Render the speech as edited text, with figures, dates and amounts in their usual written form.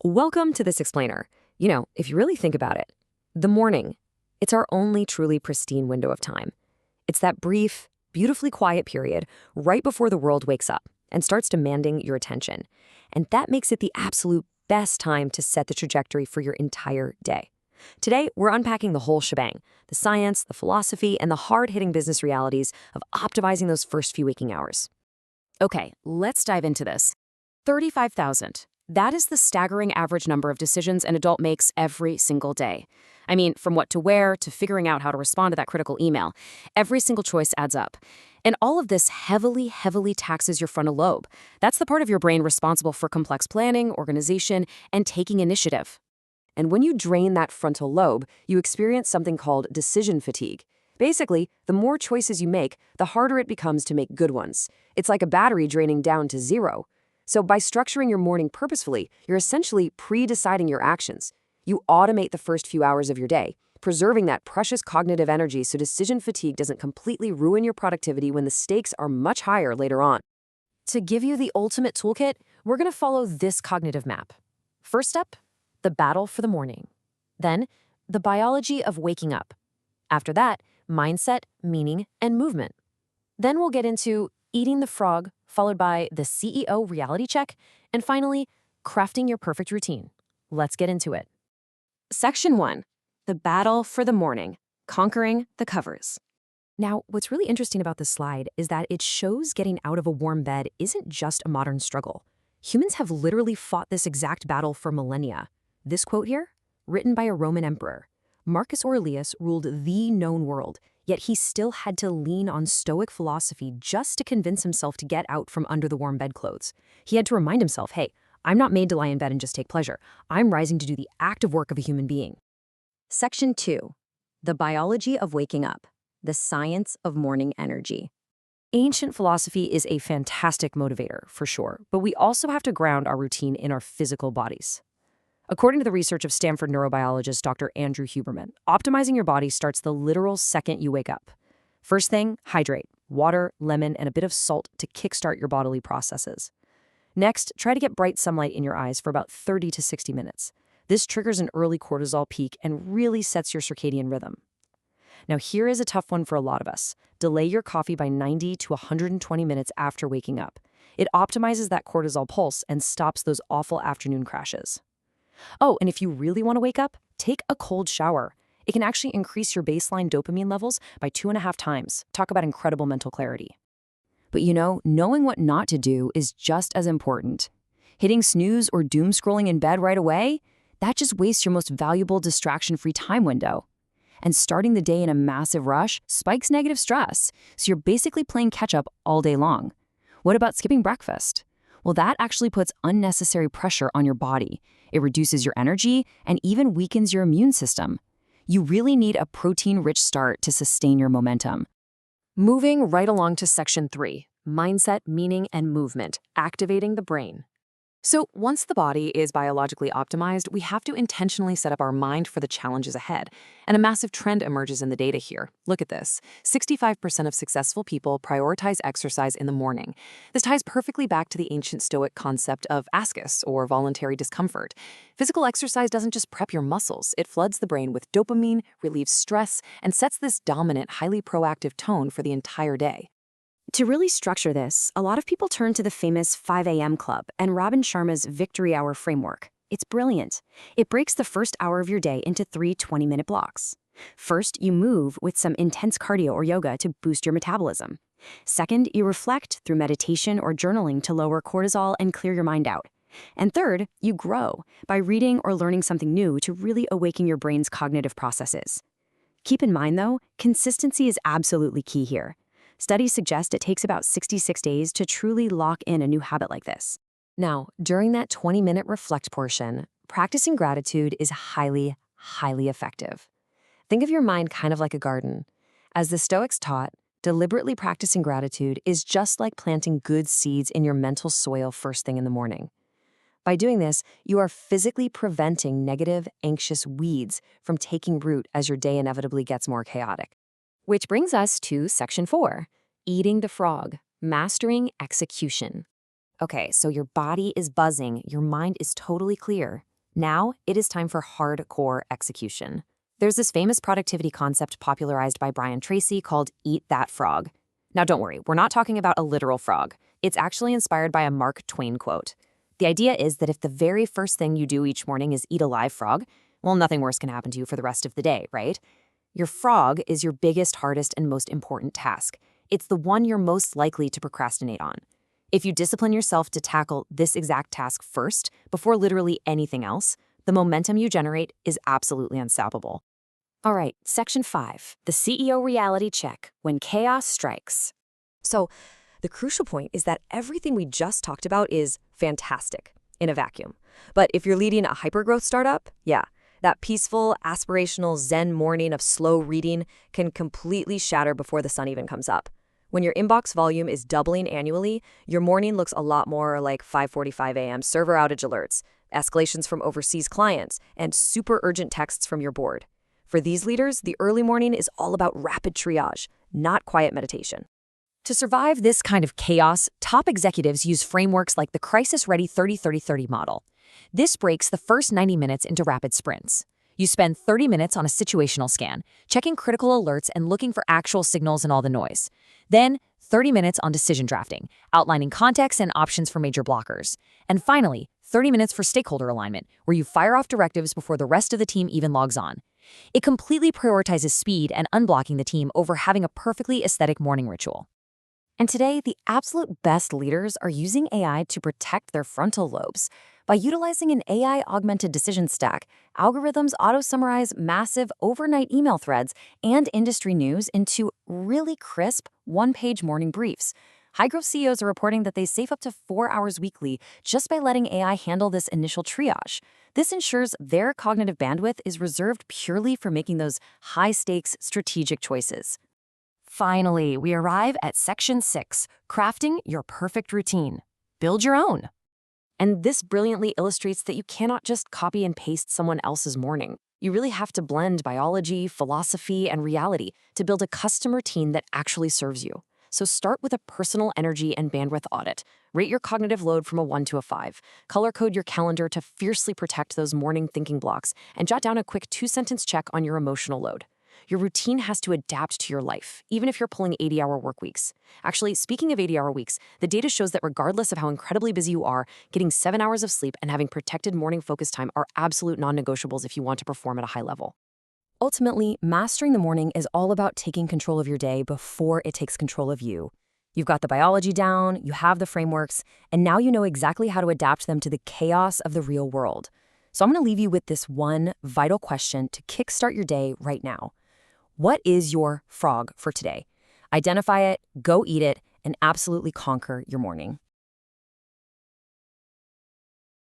Welcome to this explainer. If you really think about it, the morning, it's our only truly pristine window of time. It's that brief, beautifully quiet period right before the world wakes up and starts demanding your attention. And that makes it the absolute best time to set the trajectory for your entire day. Today, we're unpacking the whole shebang, the science, the philosophy, and the hard-hitting business realities of optimizing those first few waking hours. Okay, let's dive into this. 35,000. That is the staggering average number of decisions an adult makes every single day. I mean, from what to wear to figuring out how to respond to that critical email, every single choice adds up. And all of this heavily taxes your frontal lobe. That's the part of your brain responsible for complex planning, organization, and taking initiative. And when you drain that frontal lobe, you experience something called decision fatigue. Basically, the more choices you make, the harder it becomes to make good ones. It's like a battery draining down to zero. So by structuring your morning purposefully, you're essentially pre-deciding your actions. You automate the first few hours of your day, preserving that precious cognitive energy so decision fatigue doesn't completely ruin your productivity when the stakes are much higher later on. To give you the ultimate toolkit, we're going to follow this cognitive map. First up, the battle for the morning. Then, the biology of waking up. After that, mindset, meaning, and movement. Then we'll get into eating the frog, followed by the CEO reality check, and finally, crafting your perfect routine. Let's get into it. Section 1. The battle for the morning, conquering the covers. Now, what's really interesting about this slide is that it shows getting out of a warm bed isn't just a modern struggle. Humans have literally fought this exact battle for millennia. This quote here, written by a Roman emperor. Marcus Aurelius ruled the known world, yet he still had to lean on Stoic philosophy just to convince himself to get out from under the warm bedclothes. He had to remind himself, hey, I'm not made to lie in bed and just take pleasure. I'm rising to do the active work of a human being. Section 2. The biology of waking up. The science of morning energy. Ancient philosophy is a fantastic motivator, for sure, but we also have to ground our routine in our physical bodies. According to the research of Stanford neurobiologist Dr. Andrew Huberman, optimizing your body starts the literal second you wake up. First thing, hydrate. Water, lemon, and a bit of salt to kickstart your bodily processes. Next, try to get bright sunlight in your eyes for about 30 to 60 minutes. This triggers an early cortisol peak and really sets your circadian rhythm. Now here is a tough one for a lot of us. Delay your coffee by 90 to 120 minutes after waking up. It optimizes that cortisol pulse and stops those awful afternoon crashes. Oh, and if you really want to wake up, take a cold shower. It can actually increase your baseline dopamine levels by 2.5 times. Talk about incredible mental clarity. But knowing what not to do is just as important. Hitting snooze or doom scrolling in bed right away, that just wastes your most valuable distraction-free time window. And starting the day in a massive rush spikes negative stress, so you're basically playing catch-up all day long. What about skipping breakfast? Well, that actually puts unnecessary pressure on your body. It reduces your energy and even weakens your immune system. You really need a protein-rich start to sustain your momentum. Moving right along to Section 3, mindset, meaning, and movement, activating the brain. So once the body is biologically optimized, we have to intentionally set up our mind for the challenges ahead. And a massive trend emerges in the data here. Look at this. 65% of successful people prioritize exercise in the morning. This ties perfectly back to the ancient Stoic concept of ascus, or voluntary discomfort. Physical exercise doesn't just prep your muscles. It floods the brain with dopamine, relieves stress, and sets this dominant, highly proactive tone for the entire day. To really structure this, a lot of people turn to the famous 5 a.m. Club and Robin Sharma's Victory Hour framework. It's brilliant. It breaks the first hour of your day into 3 20-minute blocks. First, you move with some intense cardio or yoga to boost your metabolism. Second, you reflect through meditation or journaling to lower cortisol and clear your mind out. And third, you grow by reading or learning something new to really awaken your brain's cognitive processes. Keep in mind, though, consistency is absolutely key here. Studies suggest it takes about 66 days to truly lock in a new habit like this. Now, during that 20-minute reflect portion, practicing gratitude is highly effective. Think of your mind kind of like a garden. As the Stoics taught, deliberately practicing gratitude is just like planting good seeds in your mental soil first thing in the morning. By doing this, you are physically preventing negative, anxious weeds from taking root as your day inevitably gets more chaotic. Which brings us to Section 4, eating the frog, mastering execution. Okay, so your body is buzzing, your mind is totally clear. Now, it is time for hardcore execution. There's this famous productivity concept popularized by Brian Tracy called Eat That Frog. Now, don't worry, we're not talking about a literal frog. It's actually inspired by a Mark Twain quote. The idea is that if the very first thing you do each morning is eat a live frog, well, nothing worse can happen to you for the rest of the day, right? Your frog is your biggest, hardest, and most important task. It's the one you're most likely to procrastinate on. If you discipline yourself to tackle this exact task first, before literally anything else, the momentum you generate is absolutely unstoppable. All right, Section 5, the CEO reality check, when chaos strikes. So, the crucial point is that everything we just talked about is fantastic in a vacuum. But if you're leading a hypergrowth startup, yeah, that peaceful, aspirational Zen morning of slow reading can completely shatter before the sun even comes up. When your inbox volume is doubling annually, your morning looks a lot more like 5:45 a.m. server outage alerts, escalations from overseas clients, and super urgent texts from your board. For these leaders, the early morning is all about rapid triage, not quiet meditation. To survive this kind of chaos, top executives use frameworks like the crisis-ready 30-30-30 model. This breaks the first 90 minutes into rapid sprints. You spend 30 minutes on a situational scan, checking critical alerts and looking for actual signals in all the noise. Then, 30 minutes on decision drafting, outlining context and options for major blockers. And finally, 30 minutes for stakeholder alignment, where you fire off directives before the rest of the team even logs on. It completely prioritizes speed and unblocking the team over having a perfectly aesthetic morning ritual. And today, the absolute best leaders are using AI to protect their frontal lobes. By utilizing an AI-augmented decision stack, algorithms auto-summarize massive overnight email threads and industry news into really crisp, one-page morning briefs. High-growth CEOs are reporting that they save up to 4 hours weekly just by letting AI handle this initial triage. This ensures their cognitive bandwidth is reserved purely for making those high-stakes strategic choices. Finally, we arrive at Section 6, crafting your perfect routine. Build your own. And this brilliantly illustrates that you cannot just copy and paste someone else's morning. You really have to blend biology, philosophy, and reality to build a custom routine that actually serves you. So start with a personal energy and bandwidth audit. Rate your cognitive load from a 1 to a 5. Color code your calendar to fiercely protect those morning thinking blocks, and jot down a quick 2-sentence check on your emotional load. Your routine has to adapt to your life, even if you're pulling 80-hour work weeks. Actually, speaking of 80-hour weeks, the data shows that regardless of how incredibly busy you are, getting 7 hours of sleep and having protected morning focus time are absolute non-negotiables if you want to perform at a high level. Ultimately, mastering the morning is all about taking control of your day before it takes control of you. You've got the biology down, you have the frameworks, and now you know exactly how to adapt them to the chaos of the real world. So I'm going to leave you with this one vital question to kickstart your day right now. What is your frog for today? Identify it, go eat it, and absolutely conquer your morning.